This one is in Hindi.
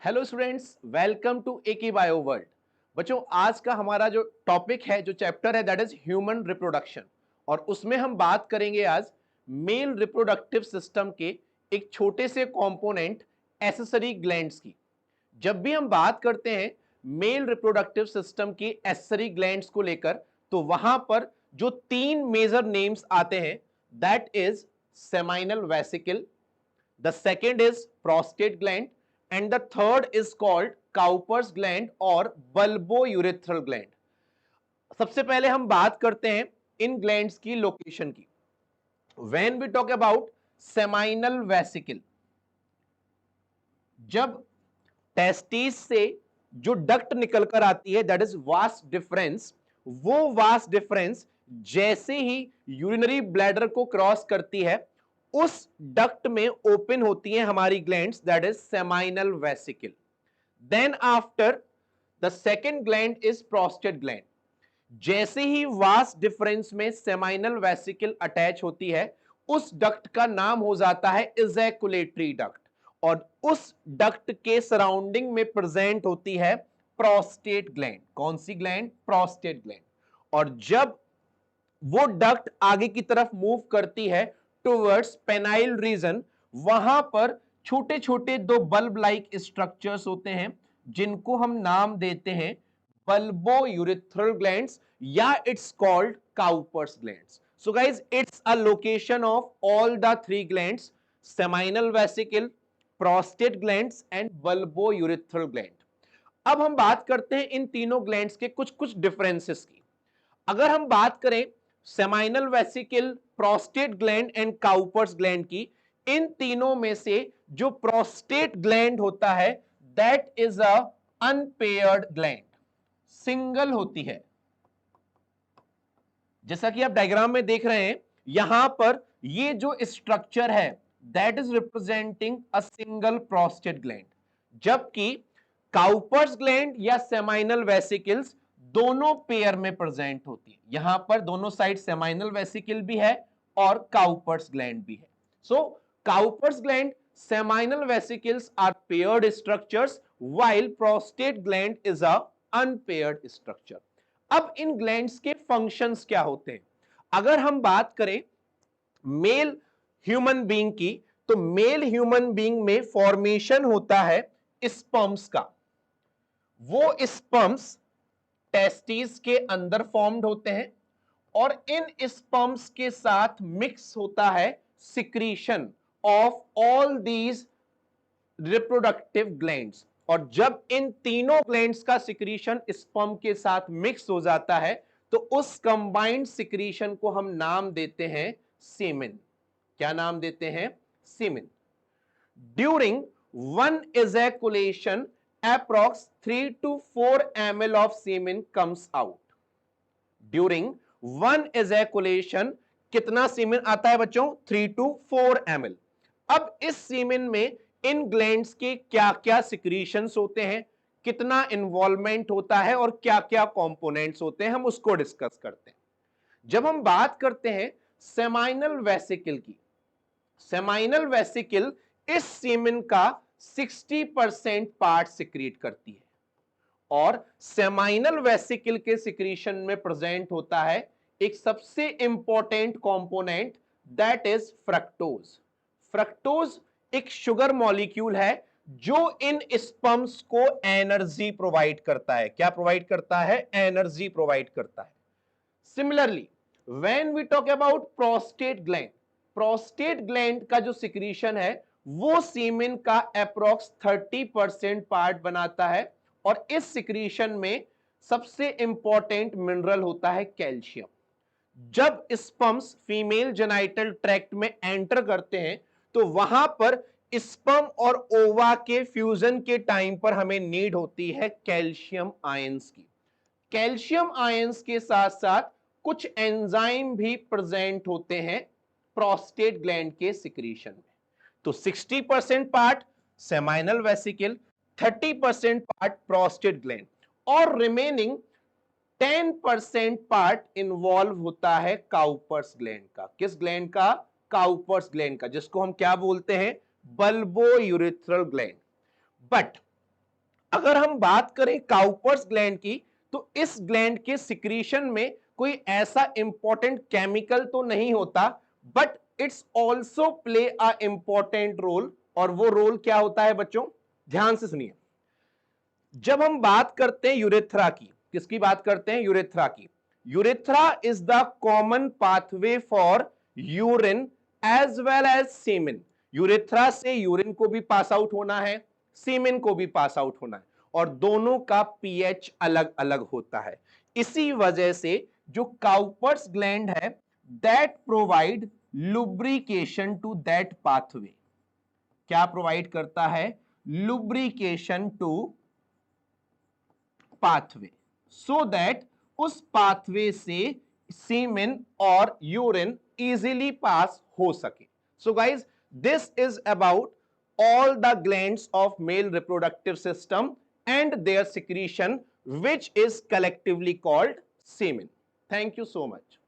हेलो स्टूडेंट्स, वेलकम टू एकी बायो वर्ल्ड। बच्चों, आज का हमारा जो टॉपिक है, जो चैप्टर है, दैट इज ह्यूमन रिप्रोडक्शन। और उसमें हम बात करेंगे आज मेल रिप्रोडक्टिव सिस्टम के एक छोटे से कंपोनेंट एसेसरी ग्लैंड्स की। जब भी हम बात करते हैं मेल रिप्रोडक्टिव सिस्टम की एसेसरी ग्लैंड्स को लेकर, तो वहां पर जो तीन मेजर नेम्स आते हैं, that is seminal vesicle, the second is prostate gland, and the third is called Cowper's gland और bulbourethral gland। सबसे पहले हम बात करते हैं इन ग्लैंड्स की लोकेशन की। When we talk about seminal vesicle, जब टेस्टिस से जो डक्ट निकल कर आती है, दैट इज वास्ट डिफरेंस, वो वास्ट डिफरेंस जैसे ही यूरिनरी ब्लैडर को क्रॉस करती है, उस डक्ट में ओपन होती है हमारी glands, that is seminal vesicle. Then after the second gland is prostate gland. जैसे ही वास्ट डिफरेंस में सेमाइनल वेसिकल अटैच होती है, उस डक्ट का नाम हो जाता है इजैकुलेटरी डक्ट, और उस डक्ट के सराउंडिंग में प्रेजेंट होती है प्रोस्टेट ग्लैंड। कौन सी ग्लैंड? Prostate gland. और जब वो डक्ट आगे की तरफ मूव करती है टुवर्ड्स पेनाइल रीजन, वहां पर छोटे छोटे दो बल्ब लाइक स्ट्रक्चर्स होते हैं, जिनको हम नाम देते हैं bulbourethral glands, या it's called Cowper's glands. So guys, it's a location of all the three glands: seminal vesicle, prostate glands and bulbourethral gland. अब हम बात करते हैं इन तीनों ग्लैंड्स के कुछ कुछ डिफरेंसेस की। अगर हम बात करें seminal vesicle, prostate gland and Cowper's gland की, इन तीनों में से जो प्रोस्टेट ग्लैंड होता है, that is a unpaired gland, single होती है। जैसा कि आप डायग्राम में देख रहे हैं, यहां पर ये जो स्ट्रक्चर है, that is representing a single prostate gland, जबकि काउपर्स ग्लैंड या सेमाइनल वेसिकल्स दोनों पेयर में प्रेजेंट होती है। यहां पर दोनों साइड सेमाइनल वेसिकल भी है और काउपर्स ग्लैंड भी है। So Cowper's gland, seminal vesicles are paired structures, while prostate gland is a unpaired structure। अब इन ग्लैंड्स के फंक्शंस क्या होते हैं? अगर हम बात करें मेल ह्यूमन बीइंग की, तो मेल ह्यूमन बीइंग में फॉर्मेशन होता है स्पर्म्स का। वो स्पर्म्स टेस्टिस के अंदर फॉर्म्ड होते हैं, और इन स्पर्म्स के साथ मिक्स होता है secretion of all these reproductive glands. और जब इन तीनों ग्लैंड्स का सिक्रीशन स्पर्म के साथ मिक्स हो जाता है, तो उस कंबाइंड सिक्रीशन को हम नाम देते हैं सीमेन। क्या नाम देते हैं? Semen. During one ejaculation, approx 3 to 4 ml of semen comes out। During one ejaculation कितना सीमेन आता है बच्चों? 3 to 4 ml। अब इस सीमेन में इन ग्लैंड्स के क्या क्या सिक्रीशंस होते हैं, कितना इन्वॉल्वमेंट होता है और क्या क्या कंपोनेंट्स होते हैं, हम उसको डिस्कस करते हैं। जब हम बात करते हैं सेमाइनल वेसिकल की, सेमाइनल वेसिकल इस सीमेन का 60% पार्ट सिक्रीट करती है, और सेमाइनल वेसिकल के सिक्रीशन में प्रेजेंट होता है एक सबसे important component, that is fructose. Fructose एक शुगर मॉलिक्यूल है जो इन स्पर्म्स को एनर्जी प्रोवाइड करता है। क्या प्रोवाइड करता है? एनर्जी प्रोवाइड करता है। Similarly when we talk about prostate gland, prostate gland का जो सिक्रीशन है, वो सीमेन का अप्रोक्स 30% पार्ट बनाता है, और इस सिक्रीशन में सबसे इंपॉर्टेंट मिनरल होता है कैल्शियम। जब स्पर्म्स फीमेल जेनाइटल ट्रैक्ट में एंटर करते हैं, तो वहां पर स्पर्म और ओवा के फ्यूजन के टाइम पर हमें नीड होती है कैल्शियम आयंस की। कैल्शियम आयंस के साथ साथ कुछ एंजाइम भी प्रेजेंट होते हैं प्रोस्टेट ग्लैंड के सिक्रीशन में। तो 60% part seminal vesicle, 30% part prostate gland, और रिमेनिंग 10% पार्ट इन्वॉल्व होता है काउपर्स ग्लैंड का। किस ग्लैंड का? काउपर्स ग्लैंड का, जिसको हम क्या बोलते हैं? Bulbourethral gland. बट अगर हम बात करें काउपर्स ग्लैंड की, तो इस ग्लैंड के सिक्रीशन में कोई ऐसा इंपॉर्टेंट केमिकल तो नहीं होता, but it's also play a important role. और वो रोल क्या होता है बच्चों, ध्यान से सुनिए। जब हम बात करते हैं यूरेथ्रा की, किसकी बात करते हैं, यूरेथ्रा की। Urethra is the common pathway for urine as well as semen. Urethra से यूरिन को भी पास आउट होना है, सीमेन को भी पास आउट होना है, और दोनों का पीएच अलग अलग होता है। इसी वजह से जो काउपर्स ग्लैंड है, that provide lubrication to that pathway. क्या प्रोवाइड करता है, lubrication to pathway, so that उस पाथवे से सीमेन और यूरिन इजीली पास हो सके। So guys, this is about all the glands of male reproductive system and their secretion, which is collectively called semen. Thank you so much.